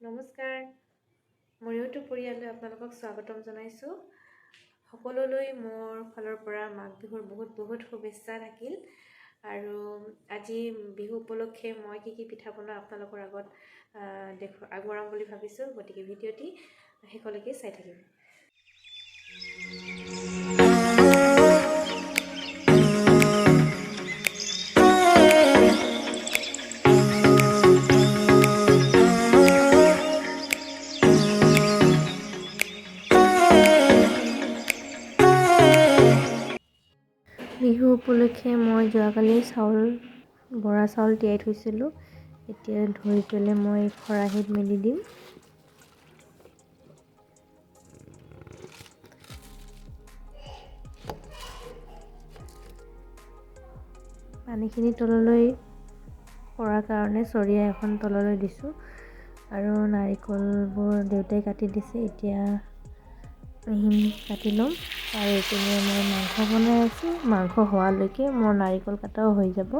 নমস্কাৰ, মোৰ ইউটিউব পৰিয়াললৈ আপোনালোকক স্বাগতম জনাইছোঁ। সকলোলৈ মোৰ ফালৰ পৰা মাঘ বিহুৰ বহুত শুভেচ্ছা থাকিল। আৰু আজি বিহু উপলক্ষে মই কি পিঠা বনাওঁ আপোনালোকৰ আগত আগবঢ়াম বুলি ভাবিছোঁ। গতিকে ভিডিঅ'টি শেষলৈকে চাই থাকিব। বিহু উপলক্ষে মই যোৱাকালি বৰা চাউল তিয়াই থৈছিলোঁ। এতিয়া ধুই পেলাই মই খৰাহিত মেলি দিম। পানীখিনি তললৈ পৰাৰ কাৰণে চৰিয়া এখন তললৈ দিছোঁ আৰু নাৰিকলবোৰ দেউতাই কাটি দিছে। এতিয়া মিহি কাটি ল'ম আৰু এইপিনে মই মাংস বনাই আছোঁ। মাংস হোৱালৈকে মোৰ নাৰিকল কাটাও হৈ যাব।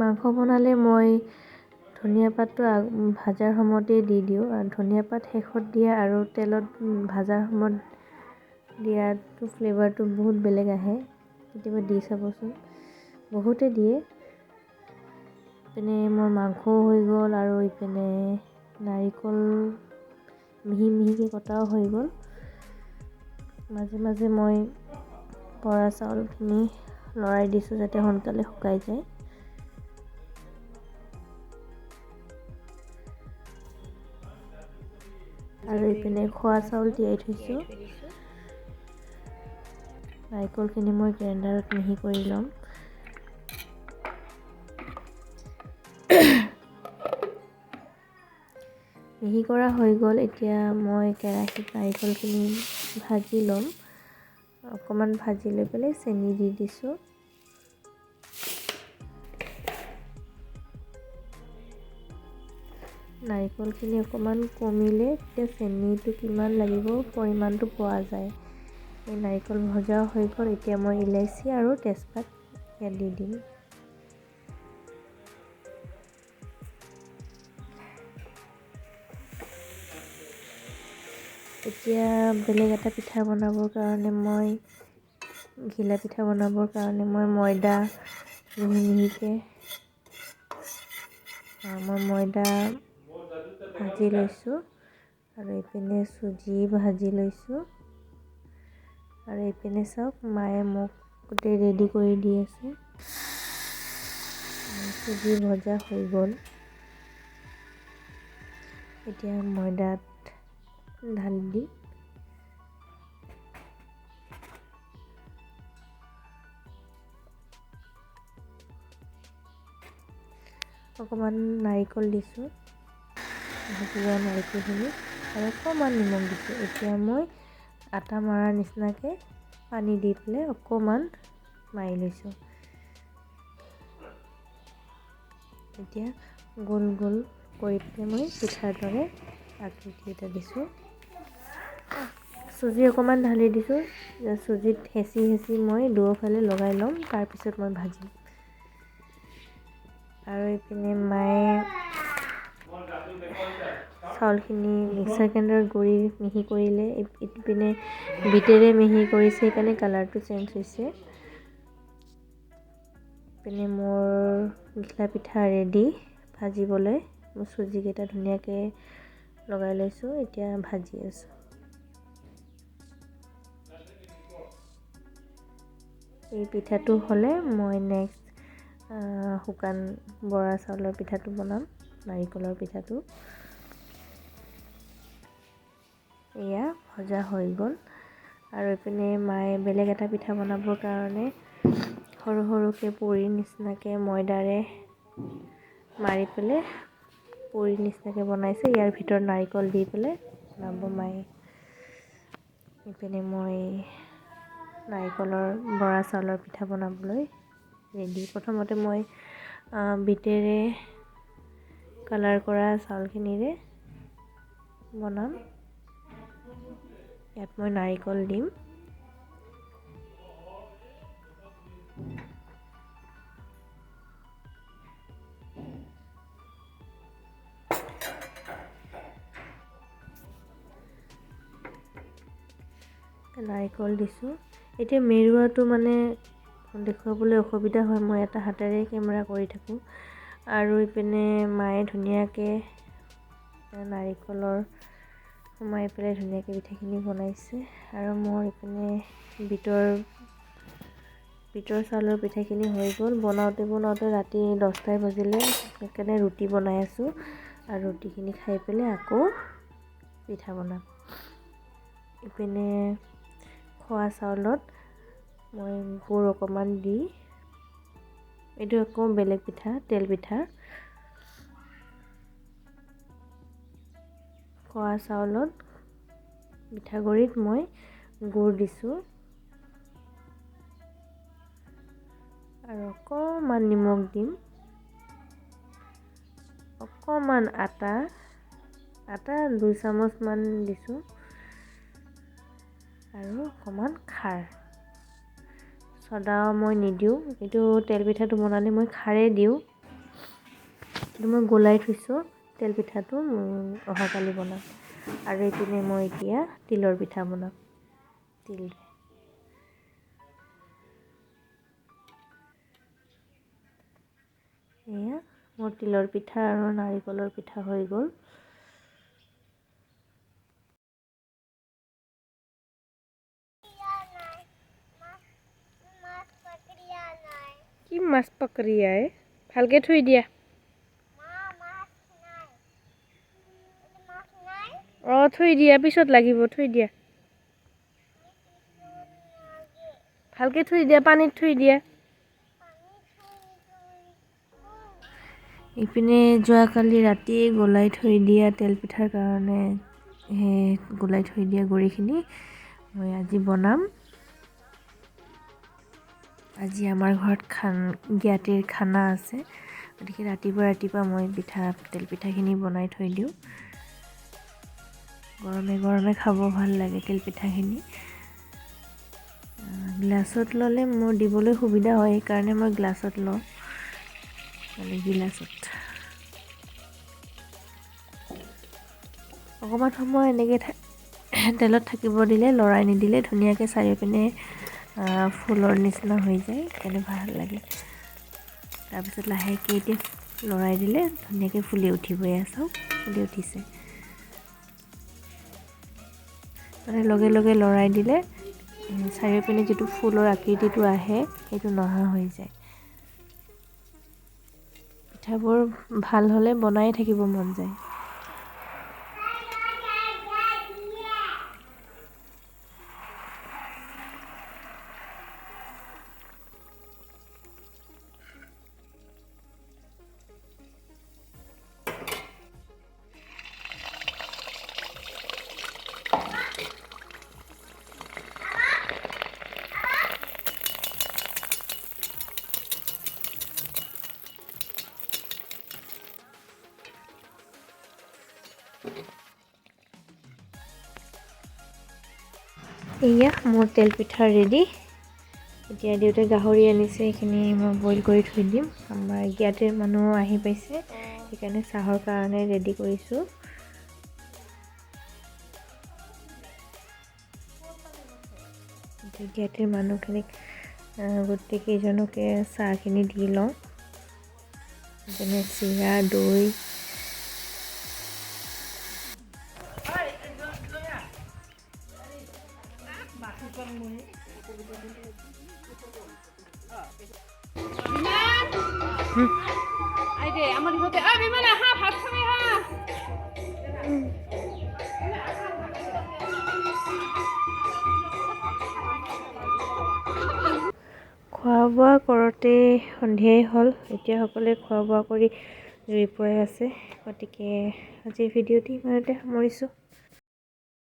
মাংস বনালে মই ধনিয়া পাতটো ভাজাৰ সময়তেই দি দিওঁ, আৰু ধনিয়া পাত শেষত দিয়া আৰু তেলত ভাজাৰ সময়ত দিয়াটো ফ্লেভাৰটো বহুত বেলেগ আহে। কেতিয়াবা দি চাবচোন, বহুতে দিয়ে। ইপিনে মোৰ মাংসও হৈ গ'ল আৰু ইপিনে নাৰিকল মিহিকৈ কটাও হৈ গ'ল। মাজে মাজে মই বৰা চাউলখিনি লৰাই দিছোঁ যাতে সোনকালে শুকাই যায়। আৰু ইপিনে খোৱা চাউল তিয়াই থৈছোঁ। নাৰিকলখিনি মই গ্ৰাইণ্ডাৰত মিহি কৰি ল'ম। মিহি কৰা হৈ গ'ল। এতিয়া মই কেৰাহীত নাৰিকলখিনি ভাজি ল'ম। অকণমান ভাজি লৈ পেলাই চেনি দি দিছোঁ। নাৰিকলখিনি অকণমান কমিলে তেতিয়া চেনিটো কিমান লাগিব পৰিমাণটো পোৱা যায়। এই নাৰিকল ভজা হৈ গ'ল। এতিয়া মই ইলাচি আৰু তেজপাত ইয়াত দি দিম। এতিয়া বেলেগ এটা পিঠা বনাবৰ কাৰণে ঘিলা পিঠা বনাবৰ কাৰণে মই ময়দা মিহিকৈ ভাজি লৈছোঁ আৰু এইপিনে চুজি ভাজি লৈছোঁ। আৰু এইপিনে চাওক, মায়ে মোক গোটেই ৰেডি কৰি দি আছে। চুজি ভজা হৈ গ'ল। এতিয়া ময়দাত ঢালি দিম। অকণমান নাৰিকল দিছোঁ, ভাজি লোৱা নাৰিকলখিনি, আৰু অকণমান নিমখ দিছোঁ। এতিয়া মই আটা মৰাৰ নিচিনাকৈ পানী দি পেলাই অকণমান মাৰি লৈছোঁ। এতিয়া গোল গোল কৰি পেলাই মই পিঠাৰ দৰে আকৃতি এটা দিছোঁ। চুজি অকণমান ঢালি দিছোঁ। চুজিত হেঁচি মই দুয়োফালে লগাই ল'ম, তাৰপিছত মই ভাজিম। আৰু এইপিনে মায়ে চাউলখিনি মিক্সাৰ গ্ৰাইণ্ডাৰত গুড়ি মিহি কৰিলে। ইপিনে বিটেৰে মিহি কৰিছে, সেইকাৰণে কালাৰটো চেঞ্জ হৈছে। ইপিনে মোৰ ঘিলা পিঠা ৰেডি ভাজিবলৈ। মই চুজিকেইটা ধুনীয়াকৈ লগাই লৈছোঁ। এতিয়া ভাজি আছোঁ। এই পিঠাটো হ'লে মই নেক্সট শুকান বৰা চাউলৰ পিঠাটো বনাম, নাৰিকলৰ পিঠাটো। এয়া ভজা হৈ গ'ল। আৰু এইপিনে মায়ে বেলেগ এটা পিঠা বনাবৰ কাৰণে সৰু সৰুকৈ পুৰি নিচিনাকৈ ময়দাৰে মাৰি পেলাই পুৰি নিচিনাকৈ বনাইছে। ইয়াৰ ভিতৰত নাৰিকল দি পেলাই বনাব মায়ে। এইপিনে মই নাৰিকলৰ বৰা চাউলৰ পিঠা বনাবলৈ ৰেডি। প্ৰথমতে মই বিটেৰে কালাৰ কৰা চাউলখিনিৰে বনাম। ইয়াত মই নাৰিকল দিম। নাৰিকল দিছোঁ। এতিয়া মেৰুৱাটো মানে দেখুৱাবলৈ অসুবিধা হয়, মই এটা হাতেৰে কেমেৰা কৰি থাকোঁ। আৰু ইপিনে মায়ে ধুনীয়াকৈ নাৰিকলৰ সোমাই পেলাই ধুনীয়াকৈ পিঠাখিনি বনাইছে। আৰু মোৰ ইপিনে বিটৰ চাউলৰ পিঠাখিনি হৈ গ'ল। বনাওঁতে ৰাতি 10টাই বাজিলে, সেইকাৰণে ৰুটি বনাই আছোঁ। আৰু ৰুটিখিনি খাই পেলাই আকৌ পিঠা বনাম। ইপিনে খোৱা চাউলত মই গুড় অকণমান দি, এইটো আকৌ বেলেগ পিঠা, তেল পিঠা। খোৱা চাউলত পিঠাগুড়িত মই গুড় দিছোঁ আৰু অকণমান নিমখ দিম। অকণমান আটা 2 চামুচমান দিছোঁ আৰু অকণমান খাৰ। ছ'ডা মই নিদিওঁ, এইটো তেল পিঠাটো বনালে মই খাৰেই দিওঁ। এইটো মই গলাই থৈছোঁ, তেল পিঠাটো অহাকালি বনাম। আৰু এইপিনে মই এতিয়া তিলৰ পিঠা বনাম। এয়া মোৰ তিলৰ পিঠা আৰু নাৰিকলৰ পিঠা হৈ গ'ল। কি মাছ পকৰিয়াই? ভালকৈ থৈ দিয়া। থৈ দিয়া, পিছত লাগিব, থৈ দিয়া। ভালকৈ থৈ দিয়া, পানীত থৈ দিয়া। ইপিনে যোৱাকালি ৰাতি গলাই থৈ দিয়া তেলপিঠাৰ কাৰণে গলাই থৈ দিয়া গুড়িখিনি মই আজি বনাম। আজি আমাৰ ঘৰত জ্ঞাতিৰ খানা আছে, গতিকে ৰাতিপুৱা মই তেলপিঠাখিনি বনাই থৈ দিওঁ। গৰমে খাব ভাল লাগে তেলপিঠাখিনি। গ্লাছত ল'লে মোৰ দিবলৈ সুবিধা হয়, সেইকাৰণে মই গ্লাছত লওঁ, গিলাচত। অকণমান সময় এনেকৈ তেলত থাকিব দিলে, লৰাই নিদিলে ধুনীয়াকৈ চাৰিওপিনে ফুলৰ নিচিনা হৈ যায়, সেইকাৰণে ভাল লাগে। তাৰপিছত লাহেকৈ এতিয়া লৰাই দিলে ধুনীয়াকৈ ফুলি উঠিব। এয়া চাওক, ফুলি উঠিছে। মানে লগে লৰাই দিলে চাৰিওপিনে যিটো ফুলৰ আকৃতিটো আহে, সেইটো নহা হৈ যায়। পিঠাবোৰ ভাল হ'লে বনাই থাকিব মন যায়। এয়া মোৰ তেল পিঠা ৰেডি। এতিয়া দেউতাই গাহৰি আনিছে, সেইখিনি মই বইল কৰি থৈ দিম। আমাৰ জ্ঞাতিৰ মানুহ আহি পাইছে, সেইকাৰণে চাহৰ কাৰণে ৰেডি কৰিছোঁ। জ্ঞাতিৰ মানুহখিনিক গোটেইকেইজনকে চাহখিনি দি লওঁ, যেনে চিৰা, দৈ। খোৱা বোৱা কৰোঁতে সন্ধিয়াই হ'ল। এতিয়া সকলোৱে খোৱা বোৱা কৰি জুই পুৱাই আছে, গতিকে আজিৰ ভিডিঅ'টি ইমানতে সামৰিছোঁ।